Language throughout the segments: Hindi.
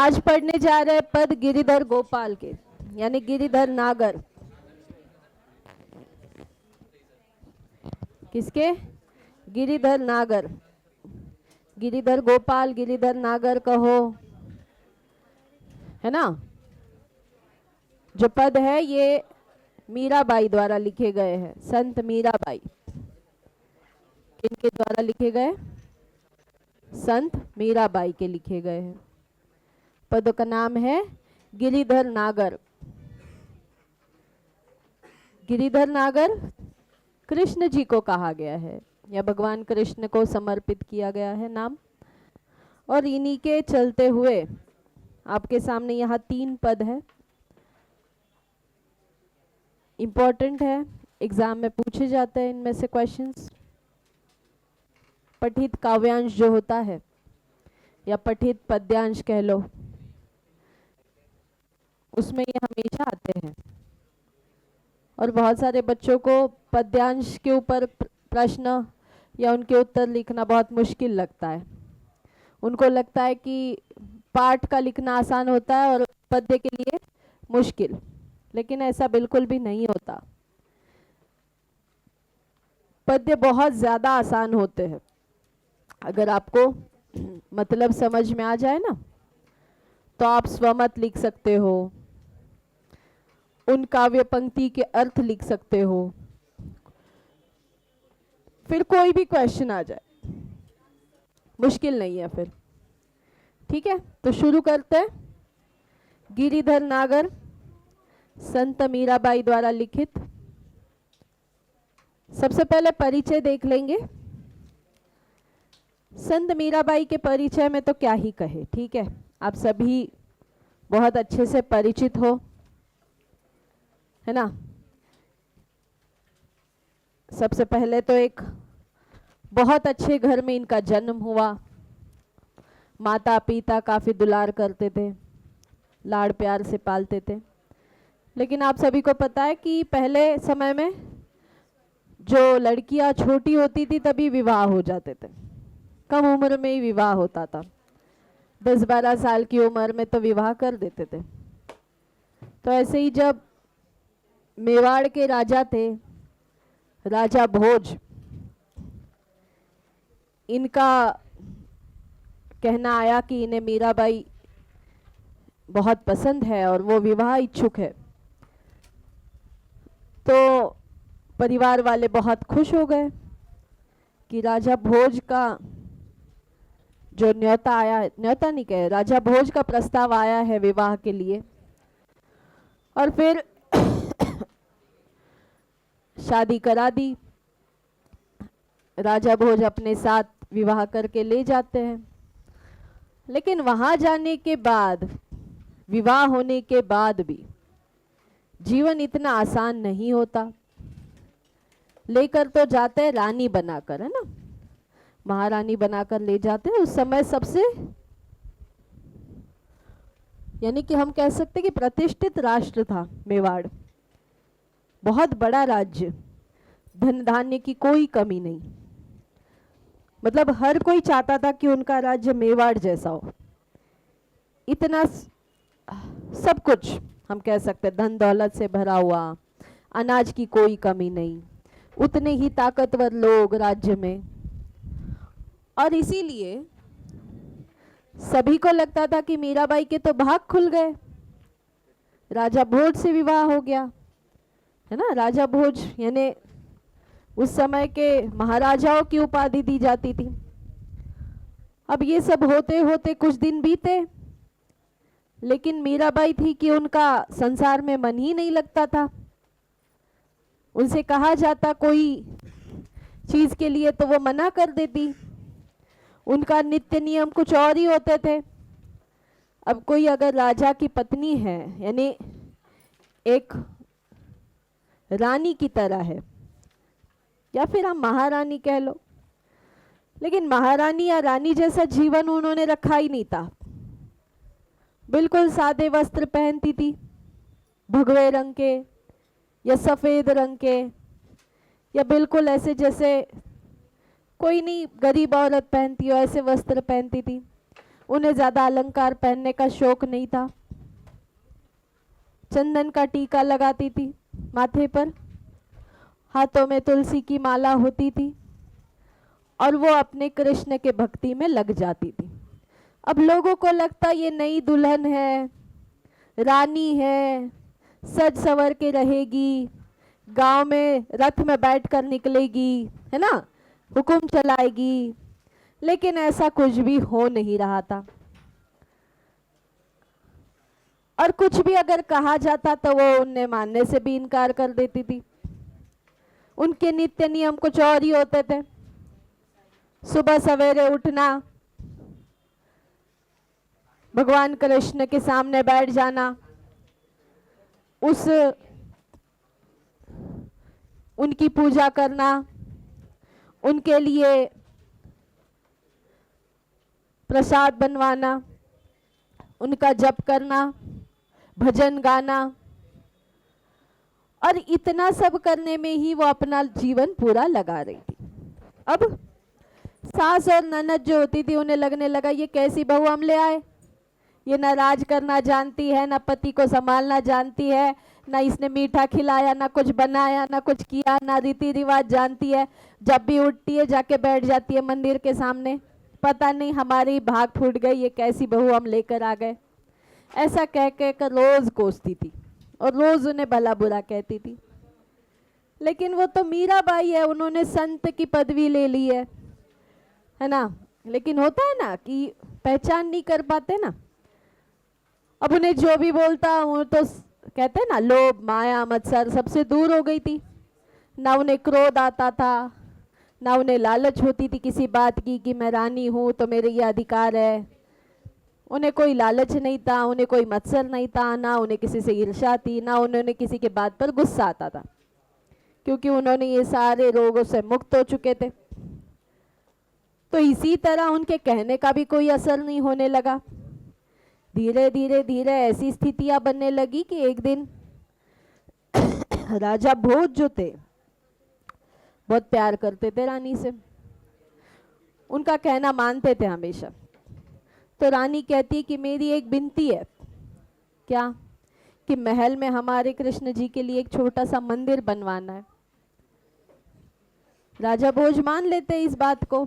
आज पढ़ने जा रहे पद गिरिधर गोपाल के, यानी गिरिधर नागर। किसके? गिरिधर नागर। गिरिधर गोपाल, गिरिधर नागर कहो, है ना। जो पद है ये मीराबाई द्वारा लिखे गए हैं, संत मीराबाई। किनके द्वारा लिखे गए? संत मीराबाई के लिखे गए हैं। पद का नाम है गिरिधर नागर। गिरिधर नागर कृष्ण जी को कहा गया है, या भगवान कृष्ण को समर्पित किया गया है नाम। और इन्हीं के चलते हुए आपके सामने यहाँ 3 पद है, इंपॉर्टेंट है, एग्जाम में पूछे जाते हैं इनमें से क्वेश्चंस। पठित काव्यांश जो होता है, या पठित पद्यांश कह लो, उसमें ये हमेशा आते हैं। और बहुत सारे बच्चों को पद्यांश के ऊपर प्रश्न या उनके उत्तर लिखना बहुत मुश्किल लगता है। उनको लगता है कि पाठ का लिखना आसान होता है और पद्य के लिए मुश्किल, लेकिन ऐसा बिल्कुल भी नहीं होता। पद्य बहुत ज़्यादा आसान होते हैं अगर आपको मतलब समझ में आ जाए ना, तो आप स्वमत लिख सकते हो, उन काव्य पंक्ति के अर्थ लिख सकते हो, फिर कोई भी क्वेश्चन आ जाए मुश्किल नहीं है फिर। ठीक है, तो शुरू करते हैं। गिरिधर नागर संत मीराबाई द्वारा लिखित। सबसे पहले परिचय देख लेंगे। संत मीराबाई के परिचय में तो क्या ही कहे, ठीक है, आप सभी बहुत अच्छे से परिचित हो, है ना। सबसे पहले तो एक बहुत अच्छे घर में इनका जन्म हुआ। माता पिता काफी दुलार करते थे, लाड़ प्यार से पालते थे। लेकिन आप सभी को पता है कि पहले समय में जो लड़कियां छोटी होती थी तभी विवाह हो जाते थे, कम उम्र में ही विवाह होता था। 10-12 साल की उम्र में तो विवाह कर देते थे। तो ऐसे ही जब मेवाड़ के राजा थे, राजा भोज, इनका कहना आया कि इन्हें मीराबाई बहुत पसंद है और वो विवाह इच्छुक है, तो परिवार वाले बहुत खुश हो गए कि राजा भोज का जो न्योता आया, न्योता नहीं कहे, राजा भोज का प्रस्ताव आया है विवाह के लिए। और फिर शादी करा दी। राजा भोज अपने साथ विवाह करके ले जाते हैं। लेकिन वहां जाने के बाद, विवाह होने के बाद भी जीवन इतना आसान नहीं होता। लेकर तो जाते हैं रानी बनाकर, है ना, महारानी बनाकर ले जाते हैं। उस समय सबसे, यानी कि हम कह सकते हैं कि प्रतिष्ठित राष्ट्र था मेवाड़, बहुत बड़ा राज्य, धन धान्य की कोई कमी नहीं। मतलब हर कोई चाहता था कि उनका राज्य मेवाड़ जैसा हो। इतना सब कुछ हम कह सकते हैं, धन दौलत से भरा हुआ, अनाज की कोई कमी नहीं, उतने ही ताकतवर लोग राज्य में। और इसीलिए सभी को लगता था कि मीराबाई के तो भाग खुल गए, राजा भोज से विवाह हो गया, है ना। राजा भोज यानी उस समय के महाराजाओं की उपाधि दी जाती थी। अब ये सब होते होते कुछ दिन बीते, लेकिन मीराबाई थी कि उनका संसार में मन ही नहीं लगता था। उनसे कहा जाता कोई चीज के लिए तो वो मना कर देती। उनका नित्य नियम कुछ और ही होते थे। अब कोई अगर राजा की पत्नी है, यानी एक रानी की तरह है, या फिर हम महारानी कह लो, लेकिन महारानी या रानी जैसा जीवन उन्होंने रखा ही नहीं था। बिल्कुल सादे वस्त्र पहनती थी, भगवे रंग के या सफेद रंग के, या बिल्कुल ऐसे जैसे कोई नहीं गरीब औरत पहनती हो ऐसे वस्त्र पहनती थी। उन्हें ज्यादा अलंकार पहनने का शौक नहीं था। चंदन का टीका लगाती थी माथे पर, हाथों में तुलसी की माला होती थी और वो अपने कृष्ण के भक्ति में लग जाती थी। अब लोगों को लगता ये नई दुल्हन है, रानी है, सज संवर के रहेगी, गांव में रथ में बैठकर निकलेगी, है ना, हुकुम चलाएगी। लेकिन ऐसा कुछ भी हो नहीं रहा था। और कुछ भी अगर कहा जाता तो वो उन्हें मानने से भी इनकार कर देती थी। उनके नित्य नियम कुछ और ही होते थे। सुबह सवेरे उठना, भगवान कृष्ण के सामने बैठ जाना, उनकी पूजा करना, उनके लिए प्रसाद बनवाना, उनका जप करना, भजन गाना, और इतना सब करने में ही वो अपना जीवन पूरा लगा रही थी। अब सास और ननद जो होती थी उन्हें लगने लगा ये कैसी बहू हम ले आए, ये ना राज करना जानती है, ना पति को संभालना जानती है, ना इसने मीठा खिलाया, ना कुछ बनाया, ना कुछ किया, ना रीति रिवाज जानती है। जब भी उठती है जाके बैठ जाती है मंदिर के सामने, पता नहीं हमारी भाग फूट गई, ये कैसी बहू हम लेकर आ गए। ऐसा कह कह कर रोज कोसती थी और रोज उन्हें भला बुरा कहती थी। लेकिन वो तो मीराबाई है, उन्होंने संत की पदवी ले ली है ना। लेकिन होता है ना कि पहचान नहीं कर पाते ना। अब उन्हें जो भी बोलता हूँ तो कहते हैं ना, लोभ माया मत्सर सबसे दूर हो गई थी। ना उन्हें क्रोध आता था, ना उन्हें लालच होती थी किसी बात की कि मैं रानी हूँ तो मेरे ये अधिकार है। उन्हें कोई लालच नहीं था, उन्हें कोई मत्सर नहीं था, ना उन्हें किसी से ईर्ष्या थी, ना उन्होंने किसी के बात पर गुस्सा आता था, क्योंकि उन्होंने ये सारे रोगों से मुक्त हो चुके थे। तो इसी तरह उनके कहने का भी कोई असर नहीं होने लगा। धीरे धीरे धीरे ऐसी स्थितियां बनने लगी कि एक दिन राजा भोज जो थे बहुत प्यार करते थे रानी से, उनका कहना मानते थे हमेशा। तो रानी कहती है कि मेरी एक विनती है। क्या? कि महल में हमारे कृष्ण जी के लिए एक छोटा सा मंदिर बनवाना है। राजा भोज मान लेते हैं इस बात को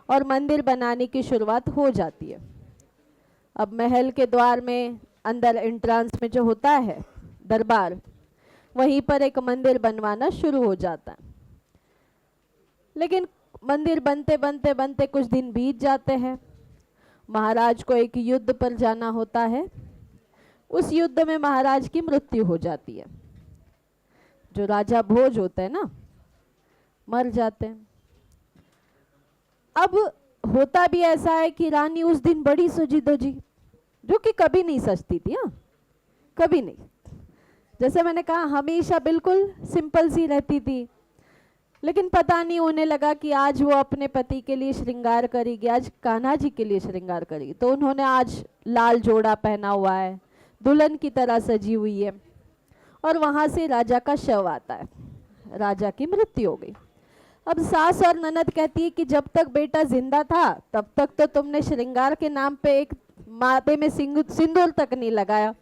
और मंदिर बनाने की शुरुआत हो जाती है। अब महल के द्वार में अंदर एंट्रेंस में जो होता है दरबार, वहीं पर एक मंदिर बनवाना शुरू हो जाता है। लेकिन मंदिर बनते बनते बनते कुछ दिन बीत जाते हैं। महाराज को एक युद्ध पर जाना होता है। उस युद्ध में महाराज की मृत्यु हो जाती है। जो राजा भोज होते हैं ना, मर जाते हैं। अब होता भी ऐसा है कि रानी उस दिन बड़ी सजी धजी, जो कि कभी नहीं सजती थी। हाँ, कभी नहीं। जैसे मैंने कहा, हमेशा बिल्कुल सिंपल सी रहती थी। लेकिन पता नहीं उन्हें लगा कि आज वो अपने पति के लिए श्रृंगार करेगी, आज कान्हा जी के लिए श्रृंगार करेगी। तो उन्होंने आज लाल जोड़ा पहना हुआ है, दुल्हन की तरह सजी हुई है। और वहां से राजा का शव आता है, राजा की मृत्यु हो गई। अब सास और ननद कहती है कि जब तक बेटा जिंदा था तब तक तो तुमने श्रृंगार के नाम पे एक माथे में सिंदूर तक नहीं लगाया,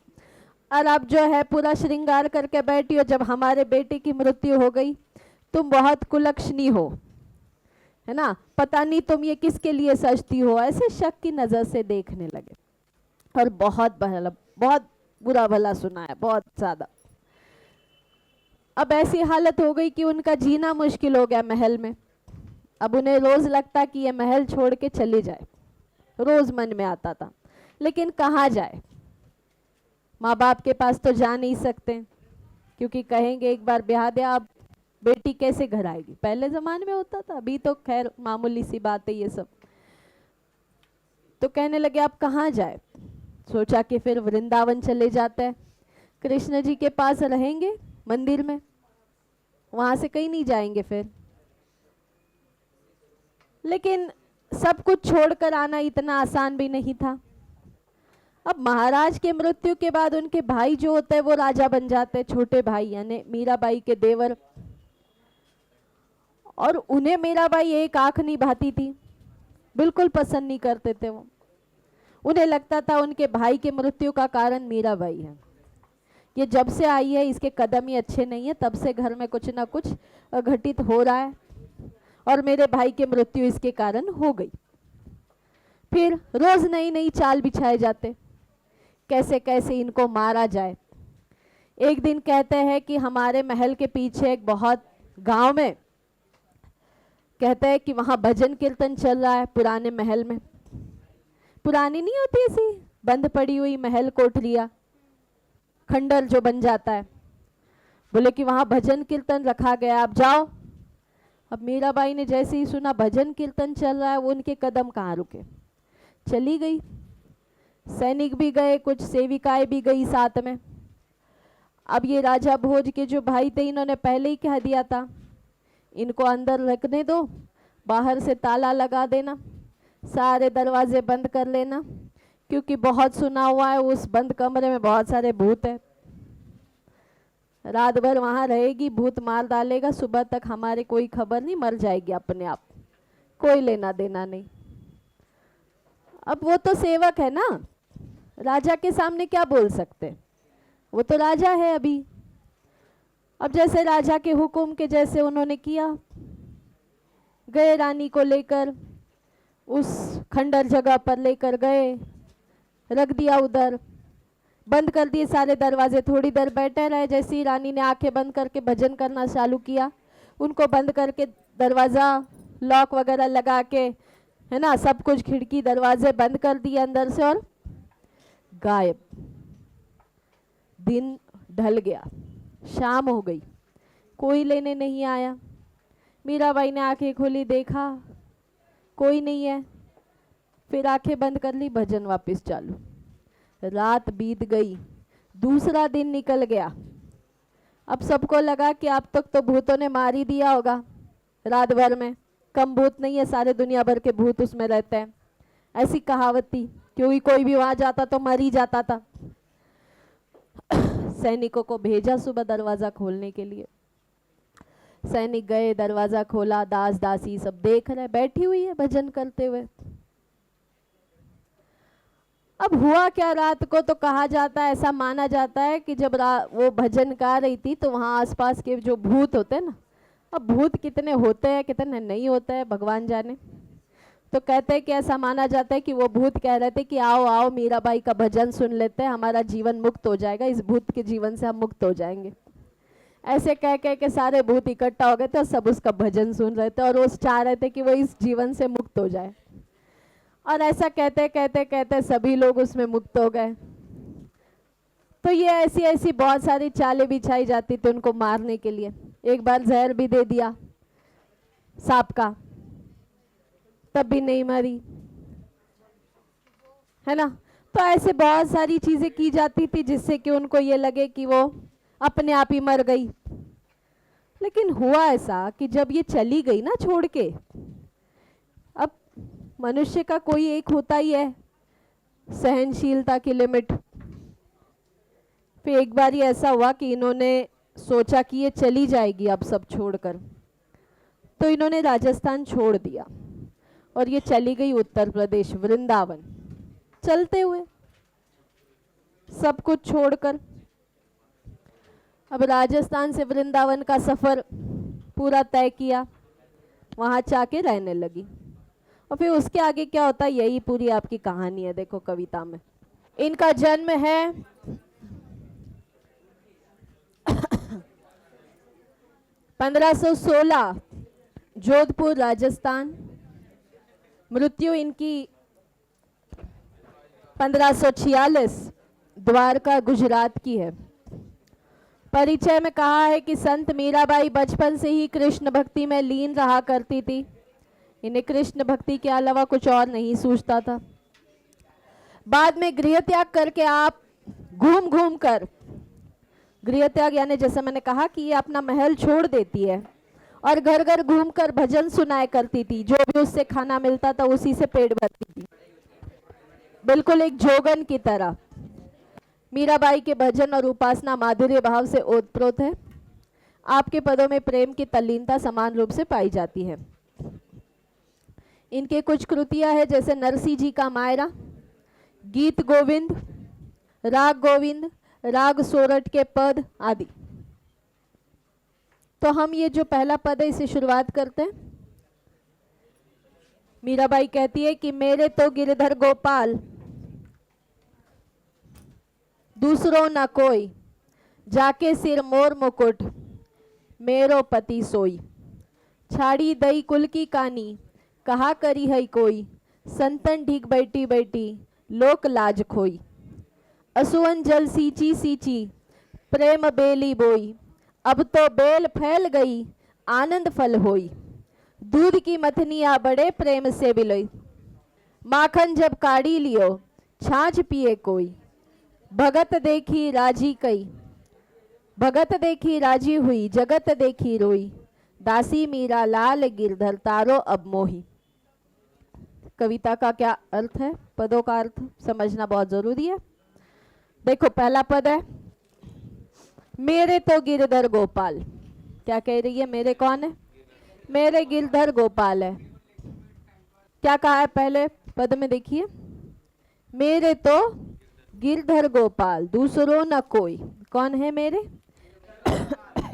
और अब जो है पूरा श्रृंगार करके बैठी हो। जब हमारे बेटे की मृत्यु हो गई, तुम बहुत कुलक्षणी हो, है ना, पता नहीं तुम ये किसके लिए सजती हो। ऐसे शक की नज़र से देखने लगे और बहुत बुरा भला सुना है, बहुत ज़्यादा। अब ऐसी हालत हो गई कि उनका जीना मुश्किल हो गया महल में। अब उन्हें रोज लगता कि ये महल छोड़ के चले जाए, रोज मन में आता था। लेकिन कहाँ जाए, माँ बाप के पास तो जा नहीं सकते, क्योंकि कहेंगे एक बार ब्याह दिया, अब बेटी कैसे घर आएगी। पहले जमाने में होता था, अभी तो खैर मामूली सी बात है ये सब। तो कहने लगे अब कहाँ जाए। सोचा कि फिर वृंदावन चले जाते हैं, कृष्ण जी के पास रहेंगे मंदिर में, वहां से कहीं नहीं जाएंगे फिर। लेकिन सब कुछ छोड़कर आना इतना आसान भी नहीं था। अब महाराज के मृत्यु के बाद उनके भाई जो होते हैं वो राजा बन जाते हैं, छोटे भाई यानी मीराबाई के देवर। और उन्हें मीराबाई एक आंख नहीं भाती थी, बिल्कुल पसंद नहीं करते थे वो। उन्हें लगता था उनके भाई के मृत्यु का कारण मीराबाई है। ये जब से आई है इसके कदम ही अच्छे नहीं है, तब से घर में कुछ ना कुछ घटित हो रहा है और मेरे भाई की मृत्यु इसके कारण हो गई। फिर रोज नई नई चाल बिछाए जाते, कैसे कैसे इनको मारा जाए। एक दिन कहते हैं कि हमारे महल के पीछे एक बहुत गांव में कहते हैं कि वहां भजन कीर्तन चल रहा है पुराने महल में। पुरानी नहीं होती ऐसी बंद पड़ी हुई महल कोठरिया, खंडर जो बन जाता है। बोले कि वहां भजन कीर्तन रखा गया, आप जाओ। अब मीराबाई ने जैसे ही सुना भजन कीर्तन चल रहा है, वो उनके कदम कहाँ रुके, चली गई। सैनिक भी गए, कुछ सेविकाएं भी गई साथ में। अब ये राजा भोज के जो भाई थे, इन्होंने पहले ही कह दिया था इनको अंदर रखने दो, बाहर से ताला लगा देना, सारे दरवाजे बंद कर लेना, क्योंकि बहुत सुना हुआ है उस बंद कमरे में बहुत सारे भूत है। रात भर वहां रहेगी, भूत मार डालेगा, सुबह तक हमारे कोई खबर नहीं, मर जाएगी अपने आप, कोई लेना देना नहीं। अब वो तो सेवक है ना, राजा के सामने क्या बोल सकते, वो तो राजा है अभी। अब जैसे राजा के हुक्म के जैसे उन्होंने किया, गए रानी को लेकर उस खंडर जगह पर लेकर गए, रख दिया उधर, बंद कर दिए सारे दरवाजे। थोड़ी देर बैठे रहे, जैसे ही रानी ने आंखें बंद करके भजन करना चालू किया, उनको बंद करके दरवाज़ा लॉक वगैरह लगा के, है ना, सब कुछ खिड़की दरवाजे बंद कर दिए अंदर से और गायब। दिन ढल गया, शाम हो गई, कोई लेने नहीं आया। मीराबाई ने आंखें खोली, देखा कोई नहीं है, फिर आंखें बंद कर ली, भजन वापस चालू। रात बीत गई, दूसरा दिन निकल गया। अब सबको लगा कि अब तक तो भूतों ने मार ही दिया होगा, रात भर में कम भूत नहीं है, सारे दुनिया भर के भूत उसमें रहते हैं, ऐसी कहावत थी, क्योंकि कोई भी वहां जाता तो मर ही जाता था। सैनिकों को भेजा सुबह दरवाजा खोलने के लिए। सैनिक गए, दरवाजा खोला, दास दासी सब देख रहे, बैठी हुई है भजन करते हुए। अब हुआ क्या, रात को तो कहा जाता है, ऐसा माना जाता है कि जब वो भजन गा रही थी तो वहाँ आसपास के जो भूत होते हैं ना, अब भूत कितने होते हैं कितने नहीं होते हैं भगवान जाने, तो कहते हैं कि ऐसा माना जाता है कि वो भूत कह रहे थे कि आओ आओ मीराबाई का भजन सुन लेते हैं, हमारा जीवन मुक्त हो जाएगा, इस भूत के जीवन से हम मुक्त हो जाएंगे। ऐसे कह कह के सारे भूत इकट्ठा हो गए थे और सब उसका भजन सुन रहे थे और वो चाह रहे थे कि वो इस जीवन से मुक्त हो जाए। और ऐसा कहते कहते कहते सभी लोग उसमें मुक्त हो गए। तो ये ऐसी ऐसी बहुत सारी चालें बिछाई जाती थी उनको मारने के लिए। एक बार जहर भी दे दिया सांप का, तब भी नहीं मरी, है ना। तो ऐसे बहुत सारी चीजें की जाती थी जिससे कि उनको ये लगे कि वो अपने आप ही मर गई। लेकिन हुआ ऐसा कि जब ये चली गई ना छोड़ के, अब मनुष्य का कोई एक होता ही है सहनशीलता की लिमिट। फिर एक बार ये ऐसा हुआ कि इन्होंने सोचा कि ये चली जाएगी अब सब छोड़कर, तो इन्होंने राजस्थान छोड़ दिया और ये चली गई उत्तर प्रदेश वृंदावन, चलते हुए सब कुछ छोड़कर। अब राजस्थान से वृंदावन का सफर पूरा तय किया, वहां जाके रहने लगी। और फिर उसके आगे क्या होता है, यही पूरी आपकी कहानी है। देखो कविता में इनका जन्म है 1516 जोधपुर राजस्थान, मृत्यु इनकी 1546 द्वारका गुजरात की है। परिचय में कहा है कि संत मीराबाई बचपन से ही कृष्ण भक्ति में लीन रहा करती थी, इन्हें कृष्ण भक्ति के अलावा कुछ और नहीं सूझता था। बाद में गृह त्याग करके आप घूम घूम कर, गृह त्याग यानी जैसे मैंने कहा कि ये अपना महल छोड़ देती है और घर घर घूम कर भजन सुनाया करती थी, जो भी उससे खाना मिलता था उसी से पेट भरती थी, बिल्कुल एक जोगन की तरह। मीराबाई के भजन और उपासना माधुर्य भाव से ओतप्रोत है, आपके पदों में प्रेम की तल्लीनता समान रूप से पाई जाती है। इनके कुछ कृतियां हैं जैसे नरसिंह जी का मायरा, गीत गोविंद, राग गोविंद, राग सोरठ के पद आदि। तो हम ये जो पहला पद है इसे शुरुआत करते हैं। मीराबाई कहती है कि मेरे तो गिरधर गोपाल, दूसरों न कोई, जाके सिर मोर मुकुट, मेरो पति सोई। छाड़ी दई कुल की कानी, कहा करी है कोई, संतन ढीक बैठी बैठी, लोक लाज खोई। असुवन जल सींची सींची, प्रेम बेली बोई, अब तो बेल फैल गई, आनंद फल होई। दूध की मथनिया बड़े प्रेम से बिलोई, माखन जब काढ़ी लियो, छाछ पिए कोई। भगत देखी राजी कई, भगत देखी राजी हुई, जगत देखी रोई। दासी मीरा लाल गिरधर, तारो अब मोही। कविता का क्या अर्थ है, पदों का अर्थ समझना बहुत जरूरी है। देखो पहला पद है मेरे तो गिरधर गोपाल। क्या कह रही है, मेरे कौन है, मेरे गिरधर गोपाल है। क्या कहा है पहले पद में, देखिए मेरे तो गिरधर गोपाल, दूसरों न कोई। कौन है मेरे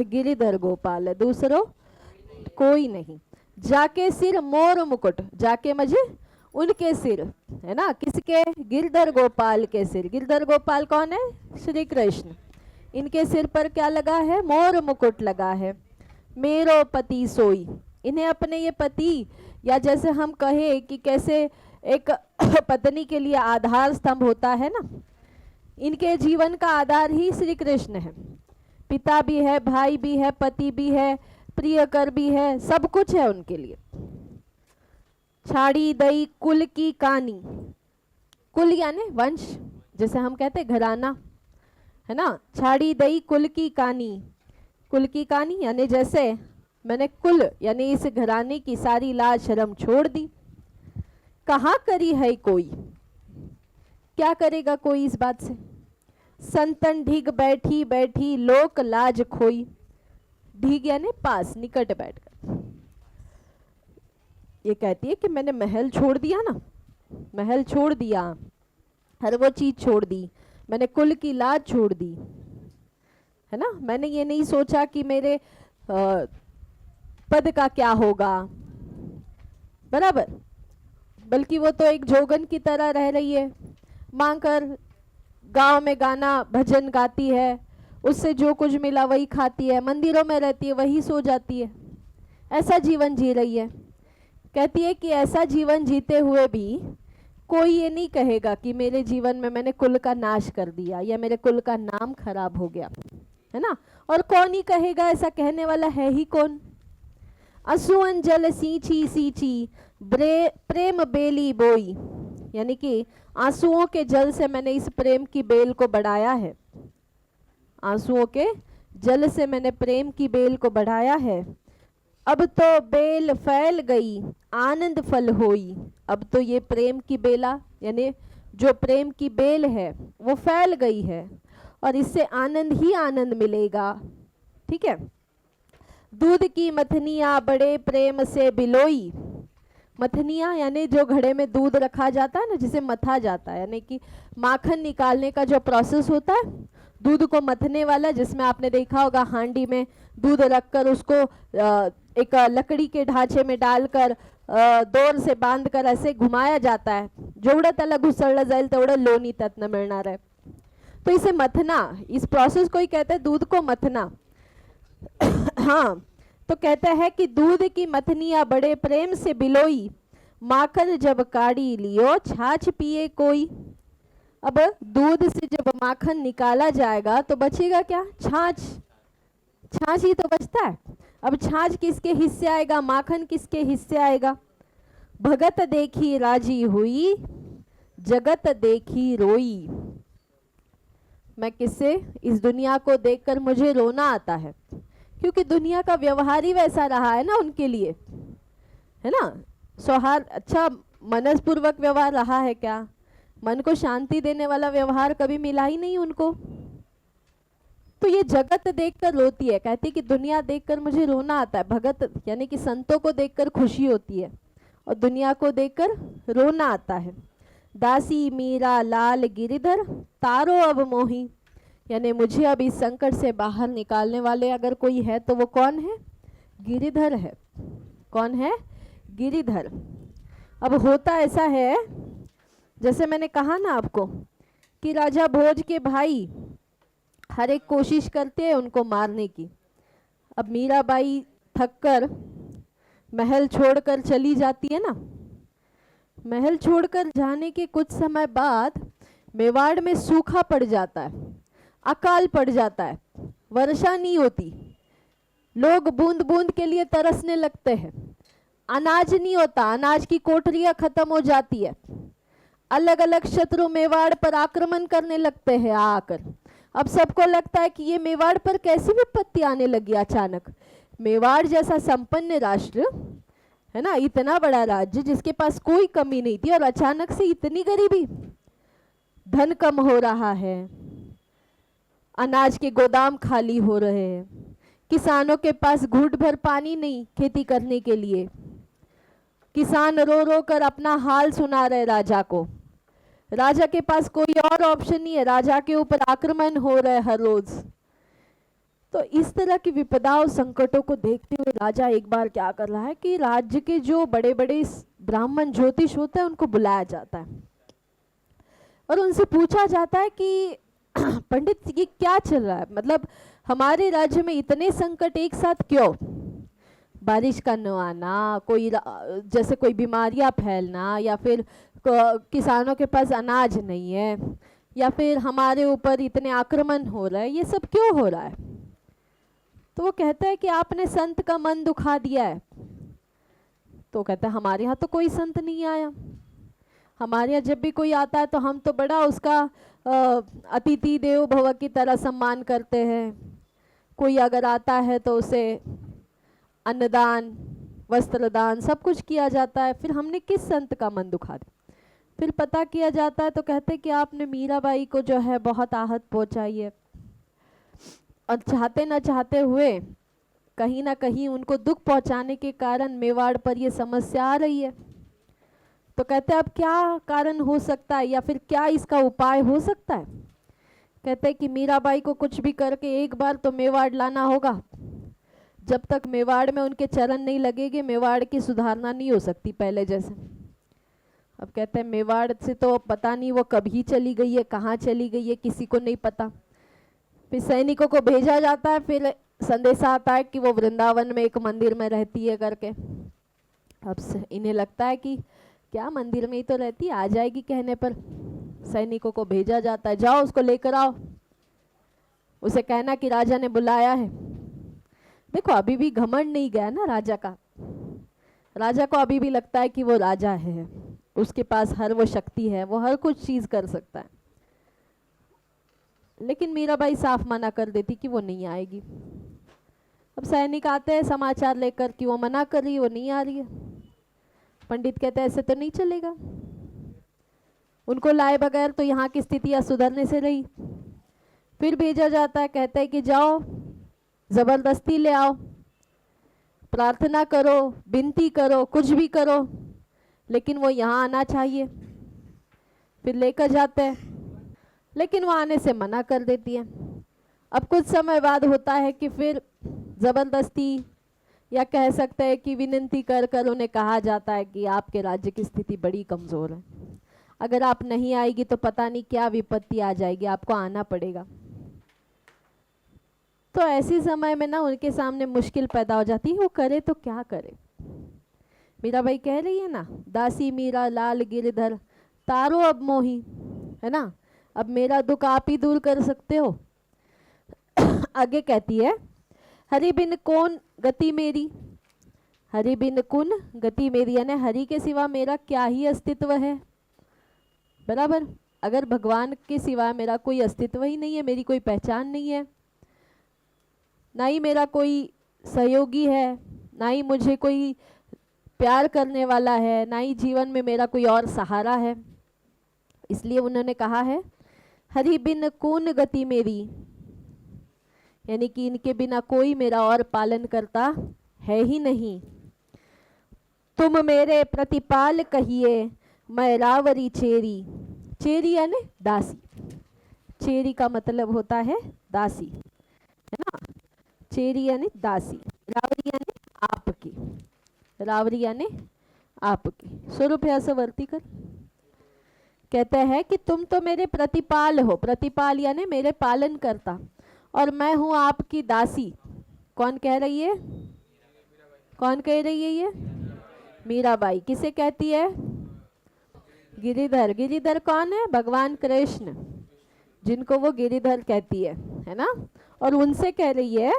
गिरधर गोपाल है, दूसरों कोई नहीं। जाके सिर मोर मुकुट, जाके मुझे उनके सिर, है ना, किसके, गिरधर गोपाल के सिर। गिरधर गोपाल कौन है, श्री कृष्ण। इनके सिर पर क्या लगा है, मोर मुकुट लगा है। मेरो पति सोई, इन्हें अपने ये पति, या जैसे हम कहे कि कैसे एक पत्नी के लिए आधार स्तंभ होता है ना, इनके जीवन का आधार ही श्री कृष्ण है। पिता भी है, भाई भी है, पति भी है, प्रियकर भी है, सब कुछ है उनके लिए। छाड़ी दई कुल की कानी, कुल यानी वंश, जैसे हम कहते घराना, है ना। छाड़ी दई कुल की कानी, कुल की कानी यानी जैसे मैंने कुल यानी इस घराने की सारी लाज शर्म छोड़ दी। कहाँ करी है कोई, क्या करेगा कोई इस बात से। संतन ढीग बैठी बैठी, लोक लाज खोई। ढीग यानी पास, निकट बैठकर। ये कहती है कि मैंने महल छोड़ दिया ना, महल छोड़ दिया, हर वो चीज छोड़ दी, मैंने कुल की लाज छोड़ दी, है ना। मैंने ये नहीं सोचा कि मेरे पद का क्या होगा, बराबर, बल्कि वो तो एक जोगन की तरह रह रही है, मांग कर गांव में गाना भजन गाती है, उससे जो कुछ मिला वही खाती है, मंदिरों में रहती है, वही सो जाती है, ऐसा जीवन जी रही है। कहती है कि ऐसा जीवन जीते हुए भी कोई ये नहीं कहेगा कि मेरे जीवन में मैंने कुल का नाश कर दिया या मेरे कुल का नाम खराब हो गया, है ना। और कौन ही कहेगा, ऐसा कहने वाला है ही कौन। असुअन जल सींची सींची, प्रेम बेली बोई, यानी कि आंसुओं के जल से मैंने इस प्रेम की बेल को बढ़ाया है, आंसुओं के जल से मैंने प्रेम की बेल को बढ़ाया है। अब तो बेल फैल गई, आनंद फल होई। अब तो ये प्रेम की बेला यानी जो प्रेम की बेल है वो फैल गई है और इससे आनंद ही आनंद मिलेगा, ठीक है। दूध की मथनिया बड़े प्रेम से बिलोई। मथनिया यानी जो घड़े में दूध रखा जाता है ना, जिसे मथा जाता है, यानी कि माखन निकालने का जो प्रोसेस होता है, दूध को मथने वाला, जिसमें आपने देखा होगा हांडी में दूध रखकर उसको एक लकड़ी के ढांचे में डालकर दोर से बांधकर ऐसे घुमाया जाता है, जेवढं त्याला घुसळलं जाईल तेवढं लोणी त्यातनं मिळणार आहे। तो इसे मथना, इस प्रोसेस को ही कहते हैं दूध को मथना। हाँ, तो कहता है कि दूध की मथनिया बड़े प्रेम से बिलोई, माखन जब काढ़ी लियो, छाछ पिए कोई। अब दूध से जब माखन निकाला जाएगा तो बचेगा क्या, छाछ, छाछ ही तो बचता है। अब छाछ किसके हिस्से आएगा, माखन किसके हिस्से आएगा। भगत देखी राजी हुई, जगत देखी रोई। मैं किससे, इस दुनिया को देखकर मुझे रोना आता है, क्योंकि दुनिया का व्यवहार ही वैसा रहा है ना उनके लिए, है ना। सौहार्द, अच्छा मनसपूर्वक व्यवहार रहा है क्या, मन को शांति देने वाला व्यवहार कभी मिला ही नहीं उनको। तो ये जगत देखकर रोती है, कहती कि दुनिया देखकर मुझे रोना आता है। भगत यानी कि संतों को देखकर खुशी होती है और दुनिया को देखकर रोना आता है। दासी मीरा लाल गिरिधर तारो अब मोही, यानी मुझे अब इस संकट से बाहर निकालने वाले अगर कोई है तो वो कौन है? गिरिधर है। कौन है? गिरिधर। अब होता ऐसा है, जैसे मैंने कहा ना आपको कि राजा भोज के भाई हर एक कोशिश करते हैं उनको मारने की। अब मीराबाई थककर महल छोड़कर चली जाती है ना। महल छोड़कर जाने के कुछ समय बाद मेवाड़ में सूखा पड़ जाता है, अकाल पड़ जाता है, वर्षा नहीं होती, लोग बूंद बूंद के लिए तरसने लगते हैं, अनाज नहीं होता, अनाज की कोठरियां खत्म हो जाती है, अलग अलग शत्रु मेवाड़ पर आक्रमण करने लगते हैं आकर। अब सबको लगता है कि ये मेवाड़ पर कैसी विपत्ति आने लगी अचानक। मेवाड़ जैसा संपन्न राष्ट्र है ना, इतना बड़ा राज्य जिसके पास कोई कमी नहीं थी, और अचानक से इतनी गरीबी, धन कम हो रहा है, अनाज के गोदाम खाली हो रहे हैं, किसानों के पास घूंट भर पानी नहीं खेती करने के लिए, किसान रो रो कर अपना हाल सुना रहे राजा को, राजा के पास कोई और ऑप्शन नहीं है, राजा के ऊपर आक्रमण हो रहे हर रोज। तो इस तरह की विपदाओं संकटों को देखते हुए राजा एक बार क्या कर रहा है कि राज्य के जो बड़े बड़े ब्राह्मण ज्योतिष होते हैं उनको बुलाया जाता है और उनसे पूछा जाता है कि पंडित ये क्या चल रहा है, मतलब हमारे राज्य में इतने संकट एक साथ क्यों? बारिश का न आना, कोई जैसे कोई बीमारियां फैलना, या फिर किसानों के पास अनाज नहीं है, या फिर हमारे ऊपर इतने आक्रमण हो रहे हैं, ये सब क्यों हो रहा है? तो वो कहता है कि आपने संत का मन दुखा दिया है। तो कहता है हमारे यहाँ तो कोई संत नहीं आया, हमारे यहाँ जब भी कोई आता है तो हम तो बड़ा उसका अतिथि देवो भव की तरह सम्मान करते हैं, कोई अगर आता है तो उसे अन्नदान वस्त्रदान सब कुछ किया जाता है, फिर हमने किस संत का मन दुखा दिया? फिर पता किया जाता है तो कहते हैं कि आपने मीराबाई को जो है बहुत आहत पहुंचाई है, और चाहते न चाहते हुए कहीं ना कहीं उनको दुख पहुंचाने के कारण मेवाड़ पर ये समस्या आ रही है। तो कहते हैं अब क्या कारण हो सकता है, या फिर क्या इसका उपाय हो सकता है? कहते हैं कि मीराबाई को कुछ भी करके एक बार तो मेवाड़ लाना होगा, जब तक मेवाड़ में उनके चरण नहीं लगेंगे मेवाड़ की सुधारना नहीं हो सकती पहले जैसे। अब कहते हैं मेवाड़ से तो पता नहीं वो कभी चली गई है, कहाँ चली गई है, किसी को नहीं पता। फिर सैनिकों को भेजा जाता है, फिर संदेशा आता है कि वो वृंदावन में एक मंदिर में रहती है करके। अब इन्हें लगता है कि क्या मंदिर में ही तो रहती है, आ जाएगी कहने पर। सैनिकों को भेजा जाता है, जाओ उसको लेकर आओ, उसे कहना कि राजा ने बुलाया है। देखो अभी भी घमंड नहीं गया ना राजा का, राजा को अभी भी लगता है कि वो राजा है, उसके पास हर वो शक्ति है, वो हर कुछ चीज कर सकता है। लेकिन मीराबाई साफ मना कर देती कि वो नहीं आएगी। अब सैनिक आते हैं समाचार लेकर कि वो मना कर रही है, वो नहीं आ रही है। पंडित कहते हैं ऐसे तो नहीं चलेगा, उनको लाए बगैर तो यहाँ की स्थितियाँ सुधरने से रही। फिर भेजा जाता है, कहता है कि जाओ जबरदस्ती ले आओ, प्रार्थना करो, विनती करो, कुछ भी करो, लेकिन वो यहाँ आना चाहिए। फिर लेकर जाते हैं, लेकिन वो आने से मना कर देती है। अब कुछ समय बाद होता है कि फिर जबरदस्ती या कह सकते हैं कि विनती कर कर उन्हें कहा जाता है कि आपके राज्य की स्थिति बड़ी कमज़ोर है, अगर आप नहीं आएगी तो पता नहीं क्या विपत्ति आ जाएगी, आपको आना पड़ेगा। तो ऐसी समय में ना उनके सामने मुश्किल पैदा हो जाती है, वो करे तो क्या करे। मीराबाई कह रही है ना, दासी मीरा लाल गिरधर तारो अब मोही, है ना, अब मेरा दुख आप ही दूर कर सकते हो। आगे कहती है हरि बिन कौन गति मेरी, हरि बिन कुन गति मेरी, यानी हरि के सिवा मेरा क्या ही अस्तित्व है। बराबर, अगर भगवान के सिवा मेरा कोई अस्तित्व ही नहीं है, मेरी कोई पहचान नहीं है, ना ही मेरा कोई सहयोगी है, ना ही मुझे कोई प्यार करने वाला है, ना ही जीवन में मेरा कोई और सहारा है। इसलिए उन्होंने कहा है हरि बिन कौन गति मेरी, यानी कि इनके बिना कोई मेरा और पालन करता है ही नहीं। तुम मेरे प्रतिपाल कहिए मैं रावरी चेरी, चेरी यानी दासी, चेरी का मतलब होता है दासी, है ना, चेरी यानी दासी, रावरी यानी आपकी, रावरी यानी आपकी। स्वरूप है असवर्ती कर, कहते हैं कि तुम तो मेरे प्रतिपाल हो, प्रतिपाल यानी मेरे पालन करता, और मैं हूं आपकी दासी। कौन कह रही है, कौन कह रही है ये, मीराबाई। किसे कहती है, गिरिधर। गिरिधर कौन है, भगवान कृष्ण, जिनको वो गिरिधर कहती है ना। और उनसे कह रही है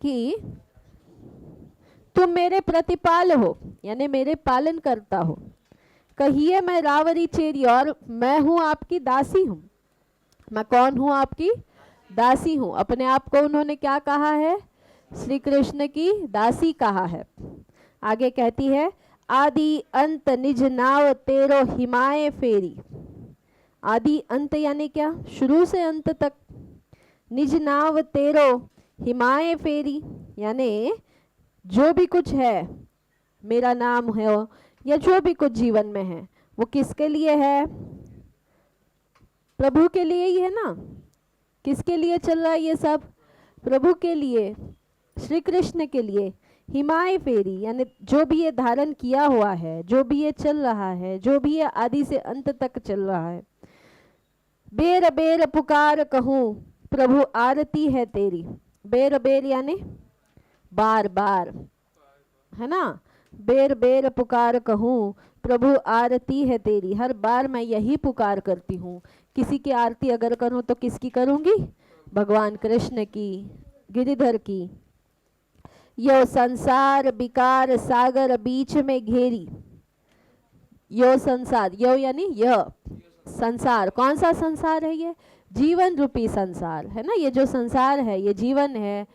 कि तुम मेरे प्रतिपाल हो, यानी मेरे पालन करता हो। कहिए मैं रावरी चेरी, और मैं हूं आपकी दासी हूं। मैं कौन हूं, आपकी दासी हूं। अपने आप को उन्होंने क्या कहा है, श्री कृष्ण की दासी कहा है। आगे कहती है, आदि अंत निज नाव तेरो हिमाए फेरी। आदि अंत यानी क्या, शुरू से अंत तक। निज नाव तेरो हिमाए फेरी, यानी जो भी कुछ है, मेरा नाम है या जो भी कुछ जीवन में है, वो किसके लिए है, प्रभु के लिए ही है ना। किसके लिए चल रहा है ये सब, प्रभु के लिए, श्री कृष्ण के लिए। हिमाए फेरी यानी जो भी ये धारण किया हुआ है, जो भी ये चल रहा है, जो भी ये आदि से अंत तक चल रहा है। बेर बेर पुकार कहूँ प्रभु आरती है तेरी। बेर बेर यानी बार बार, है ना। बेर बेर पुकार कहूँ प्रभु आरती है तेरी, हर बार मैं यही पुकार करती हूँ। किसी की आरती अगर करूँ तो किसकी करूँगी, भगवान कृष्ण की, गिरिधर की। यो संसार विकार सागर बीच में घेरी। यो संसार, यो यानी यह संसार, कौन सा संसार है, ये जीवन रूपी संसार है ना। ये जो संसार है ये जीवन है,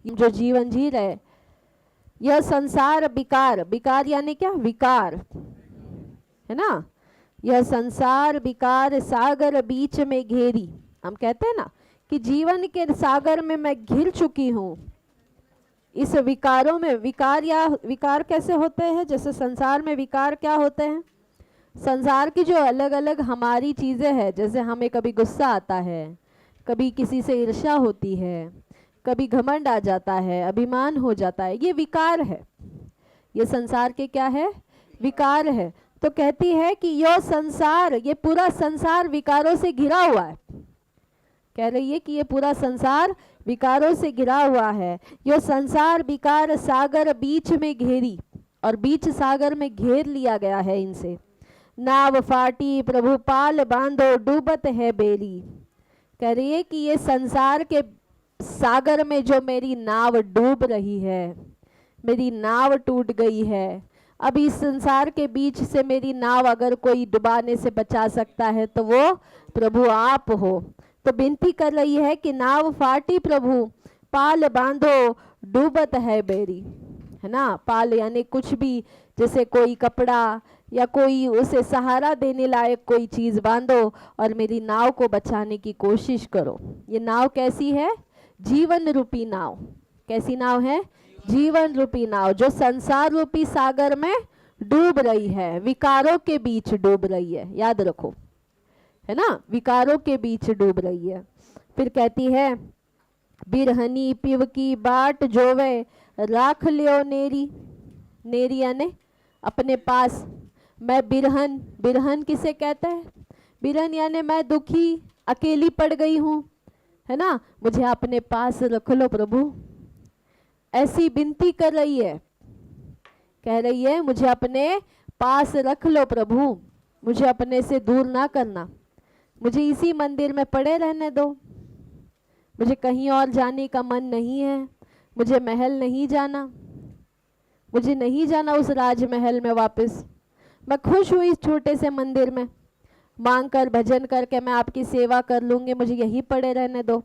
जो जीवन जी रहे। यह संसार विकार, विकार यानी क्या, विकार, है ना। यह संसार विकार सागर बीच में घेरी। हम कहते हैं ना कि जीवन के सागर में मैं घिर चुकी हूँ। इस विकारों में, विकार या विकार कैसे होते हैं, जैसे संसार में विकार क्या होते हैं, संसार की जो अलग अलग हमारी चीज़ें हैं, जैसे हमें कभी गुस्सा आता है, कभी किसी से ईर्ष्या होती है, कभी घमंड आ जाता है, अभिमान हो जाता है, ये विकार है। ये संसार के क्या है, विकार है। तो कहती है कि यो संसार, ये पूरा संसार विकारों से घिरा हुआ है। कह रही है कि ये पूरा संसार विकारों से घिरा हुआ है। यो संसार विकार सागर बीच में घेरी, और बीच सागर में घेर लिया गया है इनसे। नाव फाटी प्रभु पाल बांधो डूबत है बेरी। कह रही है कि ये संसार के सागर में जो मेरी नाव डूब रही है, मेरी नाव टूट गई है। अब इस संसार के बीच से मेरी नाव अगर कोई डुबाने से बचा सकता है तो वो प्रभु आप हो। तो विनती कर रही है कि नाव फाटी प्रभु पाल बांधो डूबत है बेरी, है ना। पाल यानी कुछ भी, जैसे कोई कपड़ा या कोई उसे सहारा देने लायक कोई चीज बांधो और मेरी नाव को बचाने की कोशिश करो। ये नाव कैसी है, जीवन रूपी नाव। कैसी नाव है, जीवन रूपी नाव, जो संसार रूपी सागर में डूब रही है, विकारों के बीच डूब रही है, याद रखो, है ना, विकारों के बीच डूब रही है। फिर कहती है, बिरहनी पिव की बाट जोवे राख लियो नेरी। नेरी यानी अपने पास। मैं बिरहन, बिरहन किसे कहते हैं, बिरहन यानी मैं दुखी, अकेली पड़ गई हूँ, है ना, मुझे अपने पास रख लो प्रभु। ऐसी विनती कर रही है, कह रही है मुझे अपने पास रख लो प्रभु, मुझे अपने से दूर ना करना, मुझे इसी मंदिर में पड़े रहने दो, मुझे कहीं और जाने का मन नहीं है, मुझे महल नहीं जाना, मुझे नहीं जाना उस राजमहल में वापस। मैं खुश हुई इस छोटे से मंदिर में, मांग कर भजन करके मैं आपकी सेवा कर लूँगी, मुझे यहीं पड़े रहने दो।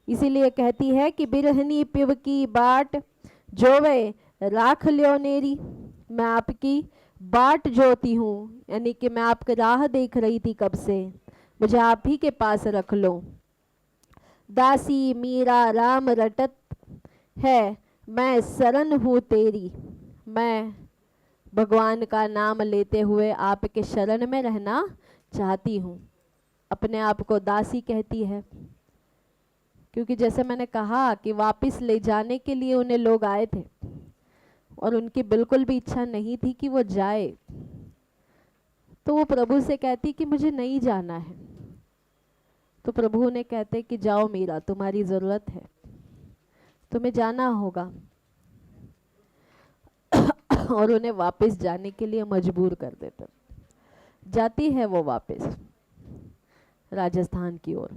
इसीलिए कहती है कि बिरहनी पिव की बाट जोवे राख लियो नेरी। मैं आपकी बाट जोती हूँ, यानी कि मैं आपकी राह देख रही थी कब से, मुझे आप ही के पास रख लो। दासी मीरा राम रटत है मैं शरण हूँ तेरी। मैं भगवान का नाम लेते हुए आपके शरण में रहना चाहती हूँ। अपने आप को दासी कहती है, क्योंकि जैसे मैंने कहा कि वापस ले जाने के लिए उन्हें लोग आए थे और उनकी बिल्कुल भी इच्छा नहीं थी कि वो जाए। तो वो प्रभु से कहती कि मुझे नहीं जाना है। तो प्रभु उन्हें कहते कि जाओ मीरा, तुम्हारी ज़रूरत है, तुम्हें जाना होगा। और उन्हें वापस जाने के लिए मजबूर कर देते। जाती है वो वापस राजस्थान की ओर,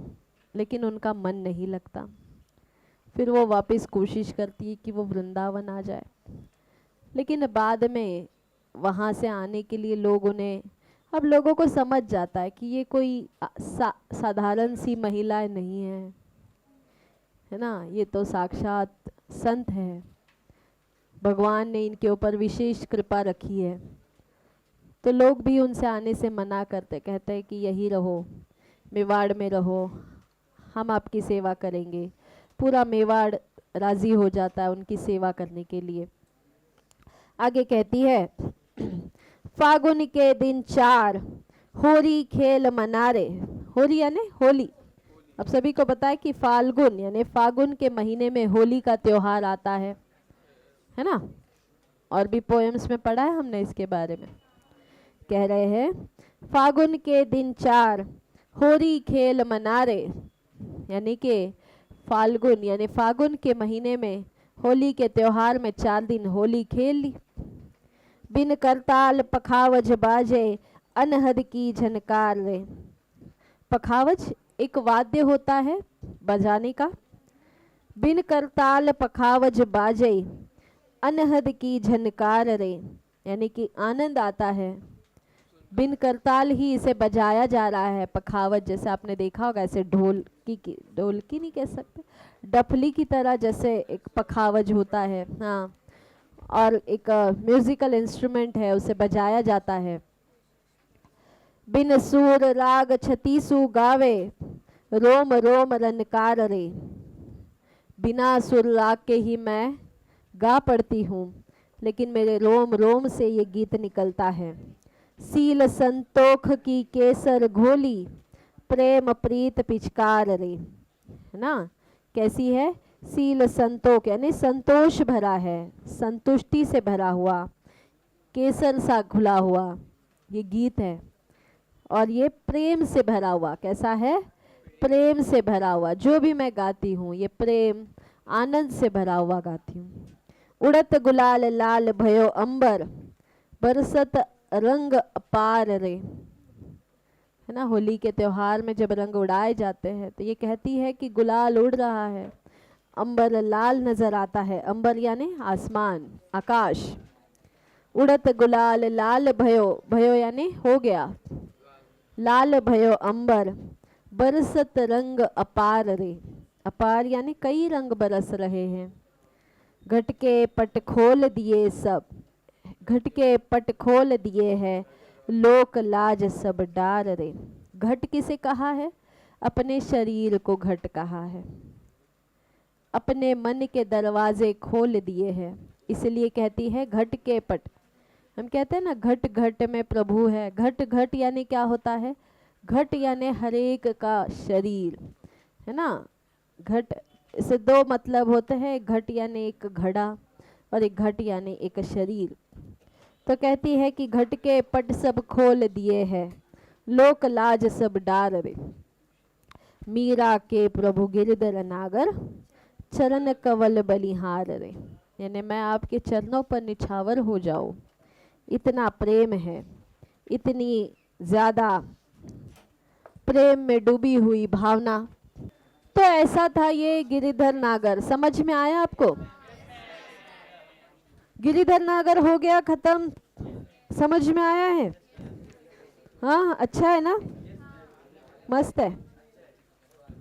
लेकिन उनका मन नहीं लगता। फिर वो वापस कोशिश करती है कि वो वृंदावन आ जाए, लेकिन बाद में वहाँ से आने के लिए लोग उन्हें, अब लोगों को समझ जाता है कि ये कोई साधारण सी महिला नहीं है ना, ये तो साक्षात संत है, भगवान ने इनके ऊपर विशेष कृपा रखी है। तो लोग भी उनसे आने से मना करते, कहते हैं कि यही रहो, मेवाड़ में रहो, हम आपकी सेवा करेंगे। पूरा मेवाड़ राजी हो जाता है उनकी सेवा करने के लिए। आगे कहती है, फागुन के दिन 4 होरी खेल मनारे। होरी यानी होली। अब सभी को पता है कि फाल्गुन यानी फागुन के महीने में होली का त्योहार आता है ना। और भी पोएम्स में पढ़ा है हमने इसके बारे में। कह रहे हैं, फागुन के दिन 4 होरी खेल मनारे, यानी कि फाल्गुन यानी फागुन के महीने में होली के त्योहार में 4 दिन होली खेल ली। बिन करताल पखावज बाजे अनहद की झनकार रे। पखावज एक वाद्य होता है बजाने का। बिन करताल पखावज बाजे अनहद की झनकार रे, यानी कि आनंद आता है। बिन करताल ही इसे बजाया जा रहा है। पखावज जैसे आपने देखा होगा, ऐसे ढोलकी नहीं कह सकते, डफली की तरह जैसे एक पखावज होता है, हाँ, और एक म्यूजिकल इंस्ट्रूमेंट है, उसे बजाया जाता है। बिन सूर राग छतीसु गावे रोम रोम रनकार रे। बिना सुर राग के ही मैं गा पड़ती हूँ, लेकिन मेरे रोम रोम से ये गीत निकलता है। सील संतोख की केसर घोली प्रेम प्रीत पिचकार रे, है ना। कैसी है? सील संतोख यानी संतोष भरा है, संतुष्टि से भरा हुआ, केसर सा घुला हुआ ये गीत है। और ये प्रेम से भरा हुआ, कैसा है? प्रेम से भरा हुआ। जो भी मैं गाती हूँ ये प्रेम आनंद से भरा हुआ गाती हूँ। उड़त गुलाल लाल भयो अंबर बरसत रंग अपार रे, है ना। होली के त्योहार में जब रंग उड़ाए जाते हैं तो ये कहती है कि गुलाल उड़ रहा है, अंबर लाल नजर आता है। अंबर यानी आसमान, आकाश। उड़त गुलाल लाल भयो, भयो यानी हो गया, लाल भयो अंबर बरसत रंग अपार रे। अपार यानी कई रंग बरस रहे हैं। घट के पट खोल दिए सब, घट के पट खोल दिए हैं लोक लाज सब डार रे। घट किसे कहा है? अपने शरीर को घट कहा है। अपने मन के दरवाजे खोल दिए हैं, इसलिए कहती है घट के पट। हम कहते हैं ना घट घट में प्रभु है। घट घट यानी क्या होता है? घट यानी हरेक का शरीर, है ना। घट से 2 मतलब होते हैं, घट यानी एक घड़ा और एक घट यानी एक शरीर। तो कहती है कि घट के पट सब खोल दिए हैं लोक लाज सब डार रे। मीरा के प्रभु गिरधर नागर चरण कवल बलिहार रे, यानी मैं आपके चरणों पर निछावर हो जाऊं, इतना प्रेम है, इतनी ज्यादा प्रेम में डूबी हुई भावना। तो ऐसा था ये गिरिधर नागर। समझ में आया आपको? गिरिधर नागर हो गया खत्म। समझ में आया है? हाँ, अच्छा है ना, मस्त है।